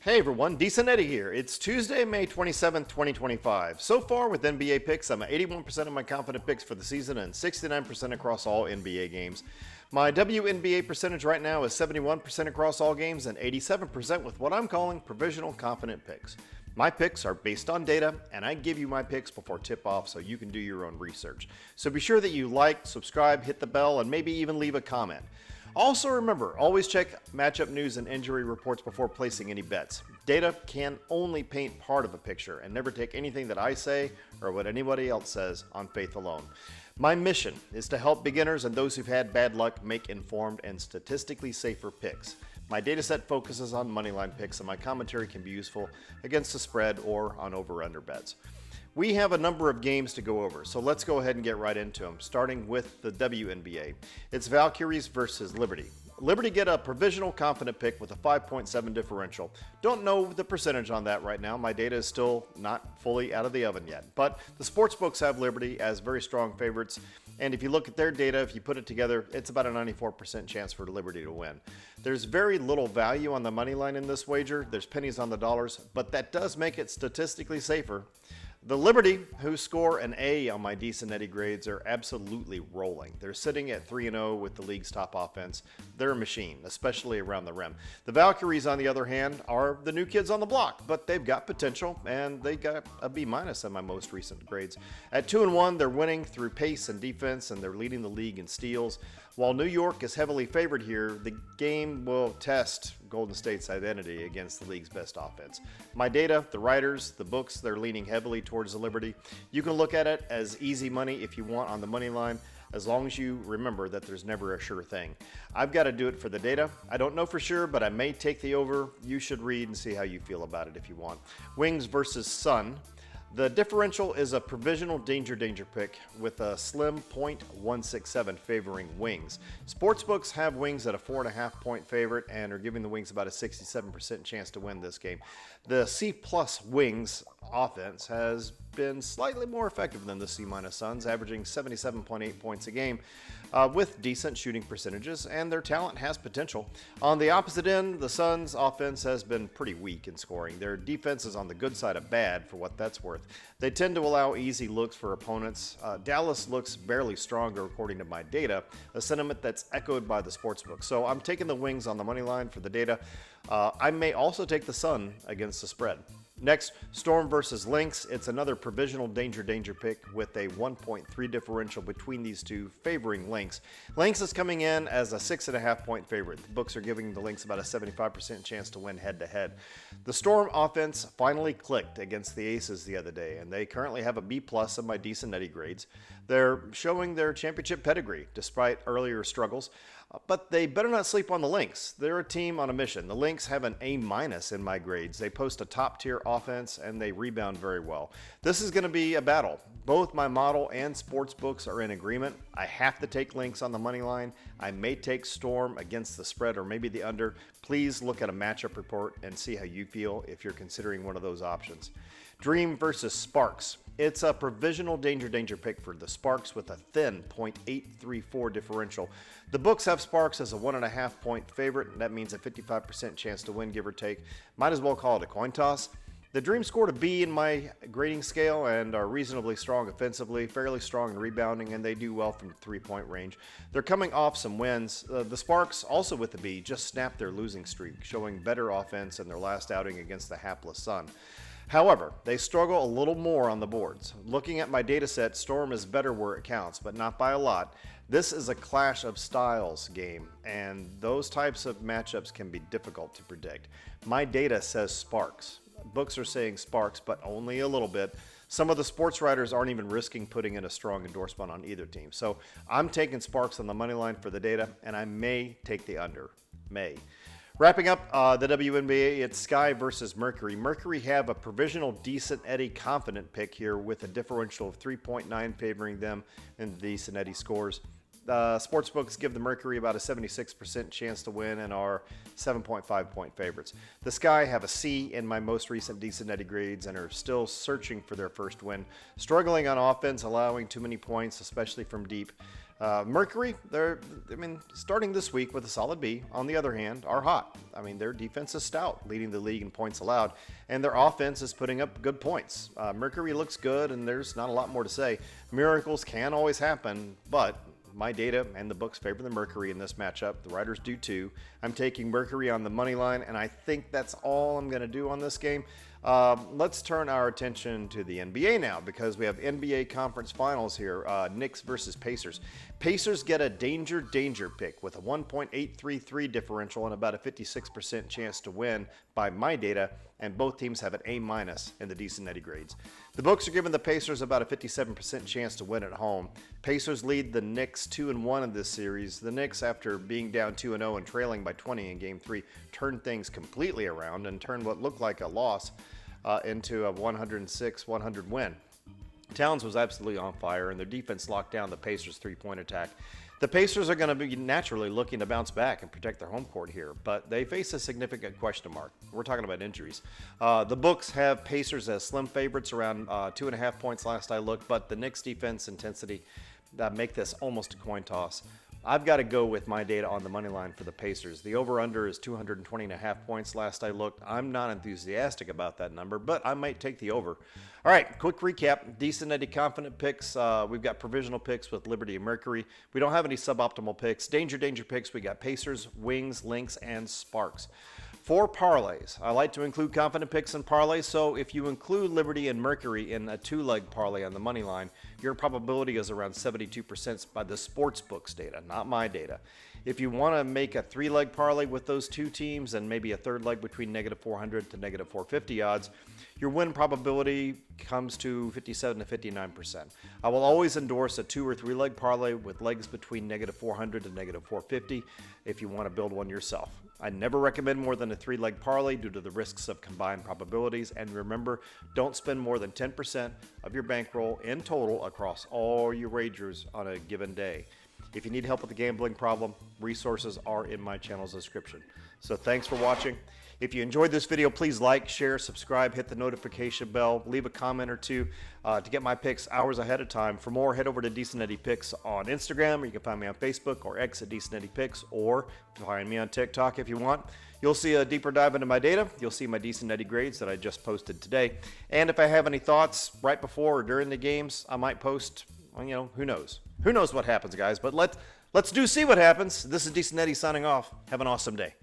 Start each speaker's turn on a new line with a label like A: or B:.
A: Hey everyone, Decent Eddie here. It's Tuesday, May 27th, 2025. So far with NBA picks, I'm at 81% of my confident picks for the season and 69% across all NBA games. My WNBA percentage right now is 71% across all games and 87% with what I'm calling provisional confident picks. My picks are based on data, and I give you my picks before tip-off so you can do your own research. So be sure that you like, subscribe, hit the bell, and maybe even leave a comment. Also remember, always check matchup news and injury reports before placing any bets. Data can only paint part of a picture, and never take anything that I say or what anybody else says on faith alone. My mission is to help beginners and those who've had bad luck make informed and statistically safer picks. My dataset focuses on moneyline picks, and my commentary can be useful against the spread or on over-under bets. We have a number of games to go over, so let's go ahead and get right into them, starting with the WNBA. It's Valkyries versus Liberty. Liberty get a provisional confident pick with a 5.7 differential. Don't know the percentage on that right now. My data is still not fully out of the oven yet, but the sportsbooks have Liberty as very strong favorites. And if you look at their data, if you put it together, it's about a 94% chance for Liberty to win. There's very little value on the money line in this wager. There's pennies on the dollars, but that does make it statistically safer. The Liberty, who score an A on my Decent Eddie grades, are absolutely rolling. They're sitting at 3-0 with the league's top offense. They're a machine, especially around the rim. The Valkyries, on the other hand, are the new kids on the block, but they've got potential, and they got a B- in my most recent grades. At 2-1, they're winning through pace and defense, and they're leading the league in steals. While New York is heavily favored here, the game will test Golden State's identity against the league's best offense. My data, the writers, the books, they're leaning heavily towards the Liberty. You can look at it as easy money if you want on the money line, as long as you remember that there's never a sure thing. I've got to do it for the data. I don't know for sure, but I may take the over. You should read and see how you feel about it if you want. Wings versus Sun. The differential is a provisional danger pick with a slim .167 favoring Wings. Sportsbooks have Wings at a 4.5 point favorite and are giving the Wings about a 67% chance to win this game. The C+ Wings offense has been slightly more effective than the C- Suns, averaging 77.8 points a game with decent shooting percentages, and their talent has potential. On the opposite end, the Suns' offense has been pretty weak in scoring. Their defense is on the good side of bad, for what that's worth. They tend to allow easy looks for opponents. Dallas looks barely stronger, according to my data, a sentiment that's echoed by the sportsbook. So I'm taking the Wings on the money line for the data. I may also take the Sun against the spread. Next, Storm versus Lynx. It's another provisional danger pick with a 1.3 differential between these two, favoring Lynx. Lynx is coming in as a 6.5 point favorite. The books are giving the Lynx about a 75% chance to win head-to-head. The Storm offense finally clicked against the Aces the other day, and they currently have a B+ in my Decent Eddie grades. They're showing their championship pedigree despite earlier struggles, but they better not sleep on the Lynx. They're a team on a mission. The Lynx have an A- in my grades. They post a top-tier offense, and they rebound very well. This is going to be a battle. Both my model and sports books are in agreement. I have to take Lynx on the money line. I may take Storm against the spread or maybe the under. Please look at a matchup report and see how you feel if you're considering one of those options. Dream versus Sparks. It's a provisional danger pick for the Sparks with a thin .834 differential. The books have Sparks as a 1.5 point favorite, and that means a 55% chance to win, give or take. Might as well call it a coin toss. The Dream scored a B in my grading scale and are reasonably strong offensively, fairly strong in rebounding, and they do well from 3-point range. They're coming off some wins. The Sparks, also with the B, just snapped their losing streak, showing better offense in their last outing against the hapless Sun. However, they struggle a little more on the boards. Looking at my data set, Storm is better where it counts, but not by a lot. This is a clash of styles game, and those types of matchups can be difficult to predict. My data says Sparks. Books are saying Sparks, but only a little bit. Some of the sports writers aren't even risking putting in a strong endorsement on either team. So I'm taking Sparks on the money line for the data, and I may take the under. May. Wrapping up the WNBA, it's Sky versus Mercury. Mercury have a provisional Decent Eddie confident pick here with a differential of 3.9 favoring them in the Decent Eddie scores. Sportsbooks give the Mercury about a 76% chance to win and are 7.5 point favorites. The Sky have a C in my most recent Decent Eddie grades and are still searching for their first win. Struggling on offense, allowing too many points, especially from deep. Mercury, starting this week with a solid B, on the other hand, are hot. Their defense is stout, leading the league in points allowed, and their offense is putting up good points. Mercury looks good, and there's not a lot more to say. Miracles can always happen, but my data and the books favor the Mercury in this matchup. The writers do too. I'm taking Mercury on the money line, and I think that's all I'm going to do on this game. Let's turn our attention to the NBA now, because we have NBA conference finals here. Knicks versus Pacers. Pacers get a danger pick with a 1.833 differential and about a 56% chance to win by my data, and both teams have an A- in the decent Eddie grades. The books are giving the Pacers about a 57% chance to win at home. Pacers lead the Knicks 2-1 in this series. The Knicks, after being down 2-0 and trailing by 20 in Game 3, turned things completely around and turned what looked like a loss into a 106-100 win. Towns was absolutely on fire, and their defense locked down the Pacers' three-point attack. The Pacers are going to be naturally looking to bounce back and protect their home court here, but they face a significant question mark. We're talking about injuries. The books have Pacers as slim favorites, around 2.5 points last I looked, but the Knicks' defense intensity make this almost a coin toss. I've got to go with my data on the money line for the Pacers. The over-under is 220.5 points last I looked. I'm not enthusiastic about that number, but I might take the over. All right, quick recap. Decent Eddie confident picks. We've got provisional picks with Liberty and Mercury. We don't have any suboptimal picks. Danger picks. We got Pacers, Wings, Lynx, and Sparks. For parlays, I like to include confident picks in parlays, so if you include Liberty and Mercury in a two-leg parlay on the money line, your probability is around 72% by the sports books data, not my data. If you want to make a three-leg parlay with those two teams and maybe a third leg between -400 to -450 odds, your win probability comes to 57 to 59%. I will always endorse a 2 or 3 leg parlay with legs between -400 to -450 if you want to build one yourself. I never recommend more than a 3-leg parlay due to the risks of combined probabilities, and remember, don't spend more than 10% of your bankroll in total across all your wagers on a given day. If you need help with the gambling problem, resources are in my channel's description. So thanks for watching. If you enjoyed this video, please like, share, subscribe, hit the notification bell, leave a comment or two to get my picks hours ahead of time. For more, head over to Decent Eddie Picks on Instagram, or you can find me on Facebook or X at Decent Eddie Picks, or find me on TikTok if you want. You'll see a deeper dive into my data. You'll see my Decent Eddie grades that I just posted today. And if I have any thoughts right before or during the games, I might post, who knows? Who knows what happens, guys? But let's see what happens. This is Decent Eddie signing off. Have an awesome day.